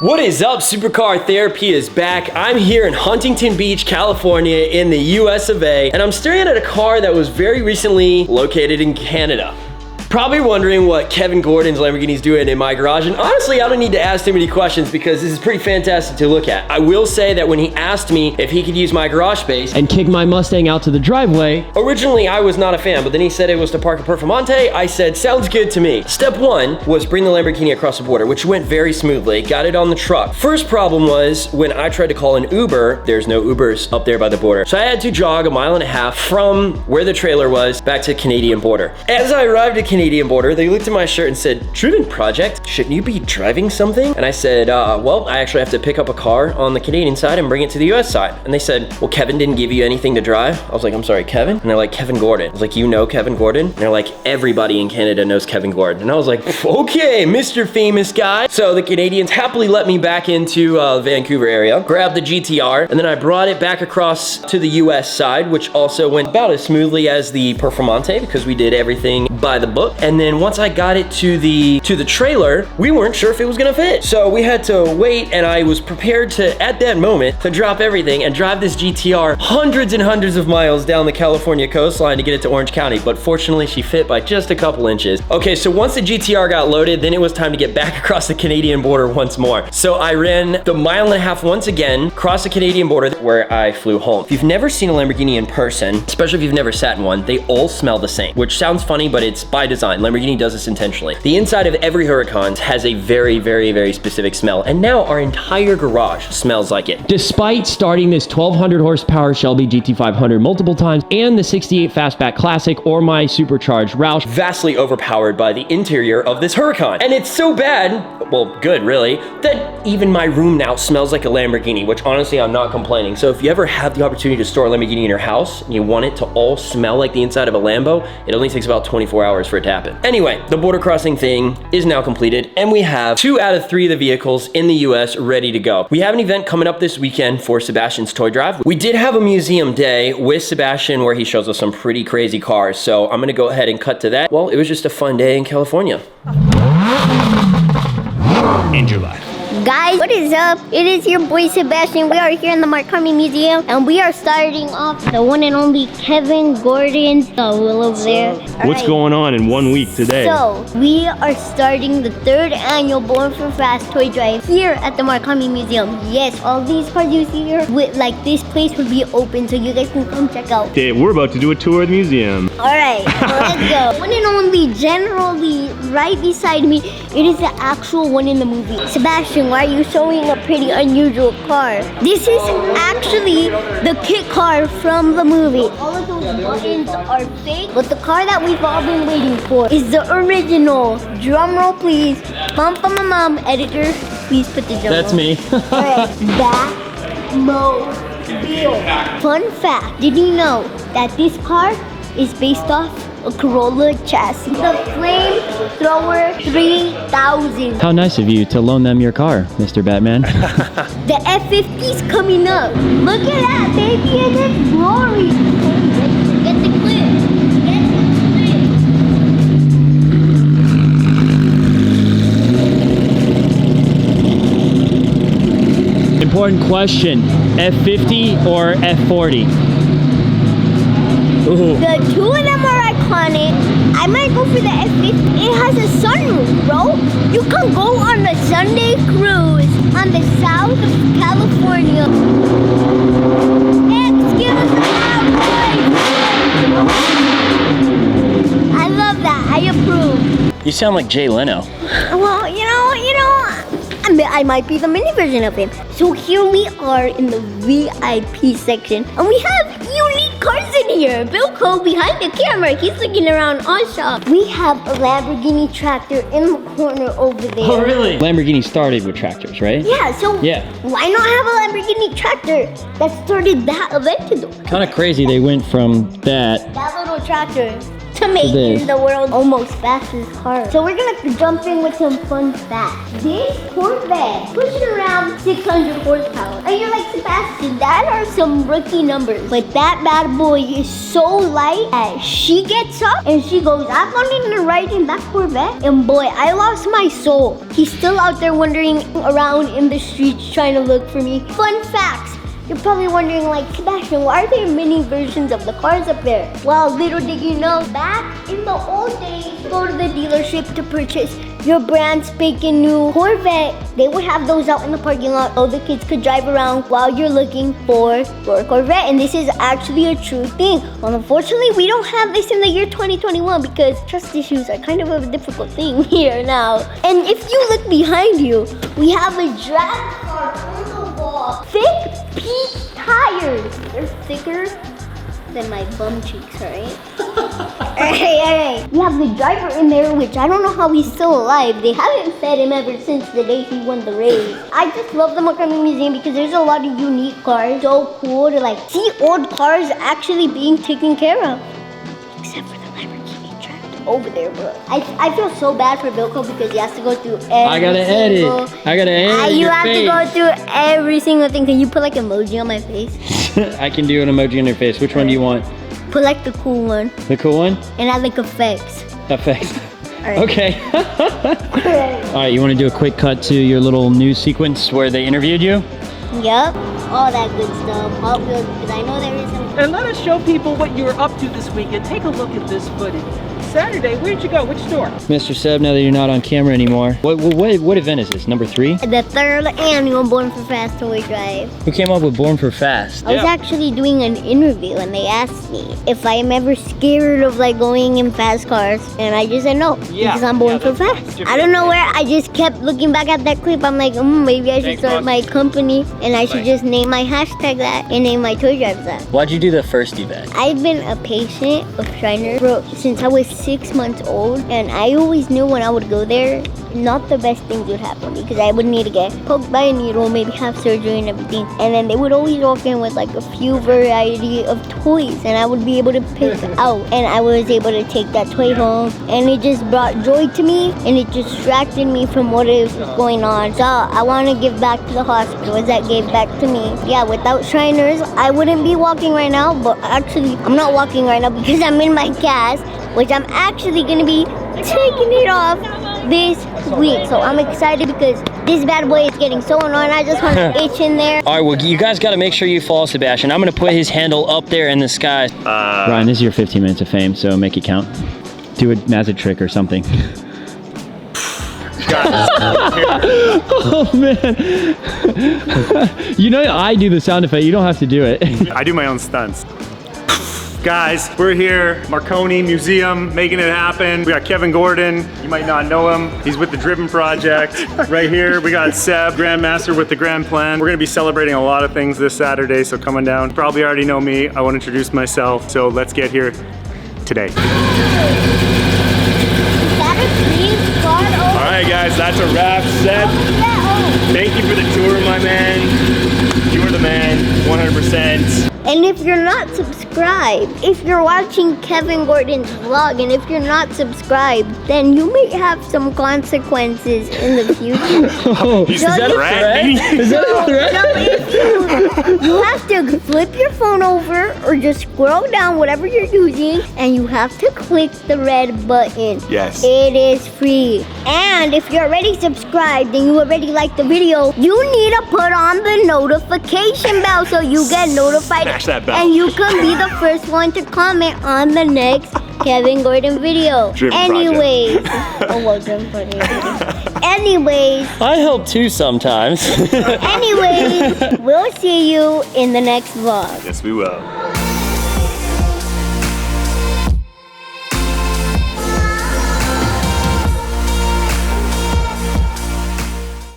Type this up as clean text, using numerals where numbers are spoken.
What is up? Supercar Therapy is back. I'm here in Huntington Beach, California in the US of A, and I'm staring at a car that was very recently located in Canada. Probably wondering what Kevin Gordon's Lamborghini is doing in my garage, and honestly, I don't need to ask too many questions because this is pretty fantastic to look at. I will say that when he asked me if he could use my garage space and kick my Mustang out to the driveway, originally I was not a fan, but then he said it was to park a Performante. I said, sounds good to me. Step one was bring the Lamborghini across the border, which went very smoothly. Got it on the truck. First problem was when I tried to call an Uber, there's no Ubers up there by the border. So I had to jog 1.5 miles from where the trailer was back to the Canadian border. As I arrived at Canadian border, they looked at my shirt and said, driven project, shouldn't you be driving something? And I said, well, I actually have to pick up a car on the Canadian side and bring it to the US side. And they said, well, Kevin didn't give you anything to drive? I was like, I'm sorry, Kevin? And they're like, Kevin Gordon. I was like, you know Kevin Gordon? And they're like, everybody in Canada knows Kevin Gordon. And I was like, okay, Mr. Famous Guy. So the Canadians happily let me back into the Vancouver area, grabbed the GTR, and then I brought it back across to the US side, which also went about as smoothly as the Performante because we did everything by the book. And then once I got it to the trailer, we weren't sure if it was gonna fit. So we had to wait, and I was prepared to, at that moment, to drop everything and drive this GTR hundreds and hundreds of miles down the California coastline to get it to Orange County. But fortunately, she fit by just a couple inches. Okay, so once the GTR got loaded, then it was time to get back across the Canadian border once more. So I ran the 1.5 miles once again, across the Canadian border where I flew home. If you've never seen a Lamborghini in person, especially if you've never sat in one, they all smell the same, which sounds funny, but it's by design. Lamborghini does this intentionally. The inside of every Huracan has a very, very, very specific smell, and now our entire garage smells like it. Despite starting this 1200 horsepower Shelby GT500 multiple times and the 68 Fastback Classic or my supercharged Roush, vastly overpowered by the interior of this Huracan. And it's so bad, well, good really, that even my room now smells like a Lamborghini, which honestly, I'm not complaining. So if you ever have the opportunity to store a Lamborghini in your house and you want it to all smell like the inside of a Lambo, it only takes about 24 hours for it to happen. Anyway, the border crossing thing is now completed, and we have 2 out of 3 of the vehicles in the US ready to go. We have an event coming up this weekend for Sebastian's Toy Drive. We did have a museum day with Sebastian where he shows us some pretty crazy cars, so I'm gonna go ahead and cut to that. Well, it was just a fun day in California. End your life. Guys, what is up? It is your boy Sebastian. We are here in the Marconi Museum, and we are starting off the one and only Kevin Gordon's wheel over there. What's going on in 1 week today? So, we are starting the 3rd annual Born for Fast Toy Drive here at the Marconi Museum. Yes, all these cars you see here, this place will be open so you guys can come check out. Okay, we're about to do a tour of the museum. Alright, let's go. One and only, generally, right beside me, it is the actual one in the movie. Sebastian, why are you showing a pretty unusual car? This is actually the kit car from the movie. All of those buttons are fake, but the car that we've all been waiting for is the original. Drum roll, please. Bum, bum, bum, bum. Editor, please put the drum That's roll. me. Alright, Batmobile. Fun fact, did you know that this car is based off a Corolla chassis? The Flamethrower 3000. How nice of you to loan them your car, Mr. Batman. The F-50's coming up. Look at that, baby, in its glory. Get the clip. Important question, F50 or F40? Ooh. The 2 of them are iconic. I might go for the F50. It has a sunroof, bro. You can go on a Sunday cruise on the south of California. Excuse me, I love that. I approve. You sound like Jay Leno. Well, you know, I might be the mini version of him. So here we are in the VIP section, and we have unique cars in here. Bill Cole behind the camera, he's looking around our shop. We have a Lamborghini tractor in the corner over there. Oh, really? Lamborghini started with tractors, right? Yeah, so why not have a Lamborghini tractor that started that event? Kind of crazy they went from that little tractor to making the world's almost fastest car. So we're gonna jump in with some fun facts. This Corvette pushed around have 600 horsepower. And you're like, Sebastian, that are some rookie numbers. But that bad boy is so light that she gets up and she goes, I'm wanting to ride in that Corvette. And boy, I lost my soul. He's still out there wandering around in the streets trying to look for me. Fun facts. You're probably wondering, like, Sebastian, why are there many versions of the cars up there? Well, little did you know, back in the old days, go to the dealership to purchase your brand spanking new Corvette. They would have those out in the parking lot so the kids could drive around while you're looking for your Corvette. And this is actually a true thing. Well, unfortunately, we don't have this in the year 2021 because trust issues are kind of a difficult thing here now. And if you look behind you, we have a drag car on the wall. Thick peak tires. They're thicker than my bum cheeks, alright? Alright. We have the driver in there, which I don't know how he's still alive. They haven't fed him ever since the day he won the race. I just love the McCartney Museum because there's a lot of unique cars. So cool to like see old cars actually being taken care of. Except for the Lamborghini trapped over there, bro. I feel so bad for Vilko because he has to go through every I gotta edit You your have face. to go through every single thing. Can you put like emoji on my face? I can do an emoji on your face. Which one do you want? Put like the cool one. The cool one? And add like effects. Effects. Alright. Okay. All right, you want to do a quick cut to your little news sequence where they interviewed you? Yep. All that good stuff. Hot Wheels, because I know there is some. And let us show people what you were up to this weekend. Take a look at this footage. Saturday, where'd you go? Which store? Mr. Seb, now that you're not on camera anymore, what event is this? Number 3? The 3rd annual Born for Fast toy drive. Who came up with Born for Fast? I was actually doing an interview and they asked me if I am ever scared of like going in fast cars, and I just said no because I'm born for fast. I don't know where. I just kept looking back at that clip. I'm like, maybe I should start my company and I should just name my hashtag that and name my toy drives that. Why'd you do the first event? I've been a patient of Shiner since I was 6 months old, and I always knew when I would go there, not the best things would happen because I would need to get poked by a needle, maybe have surgery and everything. And then they would always walk in with like a few variety of toys, and I would be able to pick out, and I was able to take that toy home, and it just brought joy to me, and it distracted me from what is going on. So I want to give back to the hospitals that gave back to me. Yeah, without Shriners, I wouldn't be walking right now, but actually I'm not walking right now because I'm in my cast, which I'm actually gonna be taking it off this week. So I'm excited because this bad boy is getting so annoying. I just want to itch in there. All right, well, you guys got to make sure you follow Sebastian. I'm going to put his handle up there in the sky. Ryan, this is your 15 minutes of fame, so make it count. Do a magic trick or something. Oh, man. You know I do the sound effect. You don't have to do it. I do my own stunts. Guys, we're here, Marconi Museum, making it happen. We got Kevin Gordon, you might not know him. He's with the Driven Project. Right here, we got Seb, Grandmaster with the Grand Plan. We're gonna be celebrating a lot of things this Saturday, so coming down. Probably already know me, I wanna introduce myself, so let's get here today. All right, guys, that's a wrap. Seb, thank you for the tour, my man. You were the man, 100%. And if you're not subscribed, if you're watching Kevin Gordon's vlog, and if you're not subscribed, then you may have some consequences in the future. Oh, is that a threat? Is that a threat? You have to flip your phone over or just scroll down whatever you're using, and you have to click the red button. Yes. It is free. And if you're already subscribed and you already liked the video, you need to put on the notification bell so you get notified. Smash that bell. And you can be the first one to comment on the next Kevin Gordon video. Anyways. Oh, well, Driven Project. Anyways. I help too sometimes. Anyways, we'll see you in the next vlog. Yes, we will.